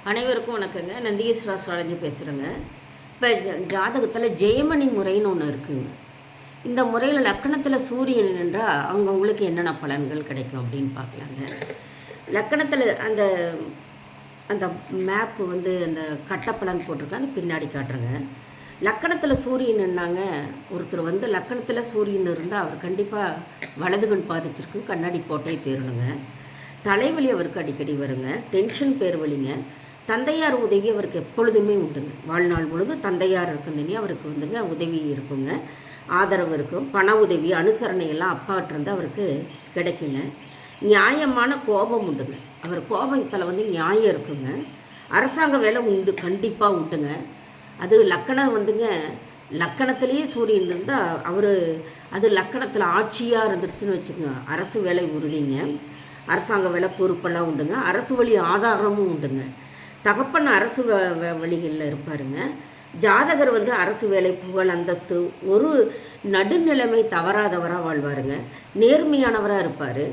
அனைவருக்கும் வணக்கங்க. நந்திகேஸ்வரா அஸ்ட்ராலஜி பேசுகிறேங்க. இப்போ ஜாதகத்தில் ஜெயமணி முறைன்னு ஒன்று இருக்குங்க. இந்த முறையில் லக்கணத்தில் சூரியன் என்றால் அவங்கவுங்களுக்கு என்னென்ன பலன்கள் கிடைக்கும் அப்படின்னு பார்க்கலாங்க. லக்கணத்தில் அந்த அந்த மேப்பு அந்த கட்டப்பலன் போட்டிருக்கேன், அது பின்னாடி காட்டுறேங்க. லக்கணத்தில் சூரியன் என்னாங்க, ஒருத்தர் லக்கணத்தில் சூரியன் இருந்தால் அவர் கண்டிப்பாக வலதுகண் பாதிச்சிருக்கு, கண்ணாடி போட்டே தீரணுங்க. தலைவலி அவருக்கு அடிக்கடி வருங்க, டென்ஷன் பேர் வலிங்க. தந்தையார் உதவி அவருக்கு எப்பொழுதுமே உண்டுங்க. வாழ்நாள் பொழுது தந்தையார் இருக்குதுன்னே அவருக்கு உதவி இருக்குங்க, ஆதரவு இருக்கும், பண உதவி அனுசரணை எல்லாம் அப்பாட்டிருந்து அவருக்கு கிடைக்குங்க. நியாயமான கோபம் உண்டுங்க, அவர் கோபத்தில் நியாயம் இருக்குங்க. அரசாங்க வேலை உண்டு, கண்டிப்பாக உண்டுங்க. அது லக்கணம் லக்கணத்திலேயே சூரியன் இருந்தால் அவர் அது லக்கணத்தில் ஆட்சியாக இருந்துருச்சுன்னு வச்சுக்கோங்க, அரசு வேலை உறுதிங்க. அரசாங்க வேலை பொறுப்பெல்லாம் உண்டுங்க. அரசு வழி ஆதாரமும் உண்டுங்க. தகப்பன் அரசு வழிகளில் இருப்பாருங்க. ஜாதகர் அரசு வேலை, புகழ், அந்தஸ்து, ஒரு நடுநிலைமை தவறாதவராக வாழ்வாருங்க. நேர்மையானவராக இருப்பார்.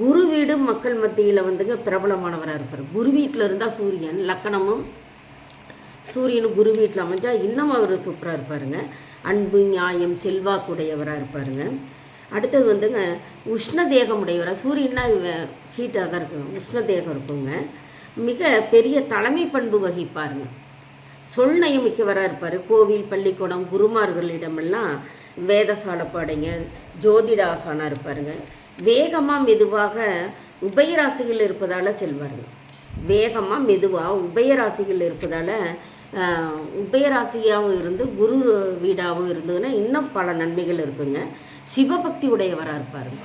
குரு வீடு மக்கள் மத்தியில் பிரபலமானவராக இருப்பார். குரு வீட்டில் இருந்தால் சூரியன் லக்கணமும் சூரியனும் குரு வீட்டில் அமைஞ்சால் இன்னும் அவர் சூப்பராக இருப்பாருங்க. அன்பு, நியாயம், செல்வாக்குடையவராக இருப்பாருங்க. அடுத்தது உஷ்ண தேகம் உடையவராக, சூரியன்னா ஹீட்டாக தான் இருக்குங்க, உஷ்ண தேகம் இருக்குங்க. மிக பெரிய தலைமை பண்பு வகிப்பாருங்க. சொல் நயமிக்கவராக இருப்பார். கோவில், பள்ளிக்கூடம், குருமார்களிடமெல்லாம் வேதசால பாடைங்க, ஜோதிட ஆசானாக இருப்பாருங்க. வேகமாக மெதுவாக உபயராசிகள் இருப்பதால் செல்வாருங்க. வேகமாக மெதுவாக உபயராசிகள் இருப்பதால் உபயராசியாகவும் இருந்து குரு வீடாகவும் இருந்ததுன்னா இன்னும் பல நன்மைகள் இருக்குங்க. சிவபக்தி உடையவராக இருப்பாருங்க.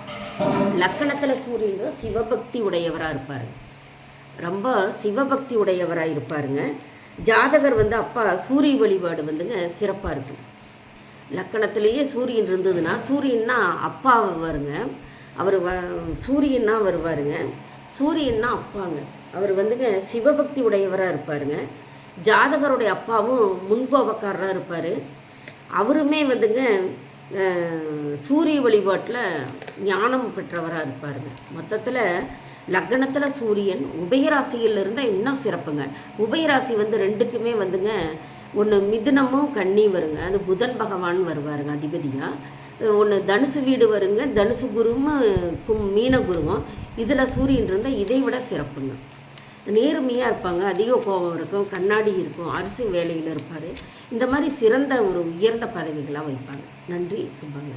லக்கணத்தில் சூரியன் சிவபக்தி உடையவராக இருப்பாருங்க. ரொம்ப சிவபக்தி உடையவராக இருப்பாருங்க. ஜாதகர் அப்பா சூரிய வழிபாடு சிறப்பாக இருக்கும். லக்கணத்திலேயே சூரியன் இருந்ததுன்னா, சூரியன்னா அப்பா வருங்க, அவர் சூரியன்னா வருவாருங்க. சூரியன்னா அப்பாங்க, அவர் சிவபக்தி உடையவராக இருப்பாருங்க. ஜாதகருடைய அப்பாவும் முன்கோபக்காரராக இருப்பார். அவருமே சூரிய வழிபாட்டில் ஞானம் பெற்றவராக இருப்பாருங்க. மொத்தத்தில் லக்னத்தில் சூரியன் உபயராசியில் இருந்தால் இன்னும் சிறப்புங்க. உபயராசி ரெண்டுக்குமே ஒன்று மிதுனமும் கன்னி வருங்க, அது புதன் பகவான் வருவாருங்க அதிபதியாக. ஒன்று தனுசு வீடு வருங்க, தனுசு குருவும் மீன குருவும். இதில் சூரியன் இருந்தால் இதை விட சிறப்புங்க. நேர்மையாக இருப்பாங்க, அதிக கோபம் இருக்கும், கண்ணாடி இருக்கும், அரசு வேலையில் இருப்பார். இந்த மாதிரி சிறந்த ஒரு உயர்ந்த பதவிகளாக வைப்பாங்க. நன்றி, சுபங்க.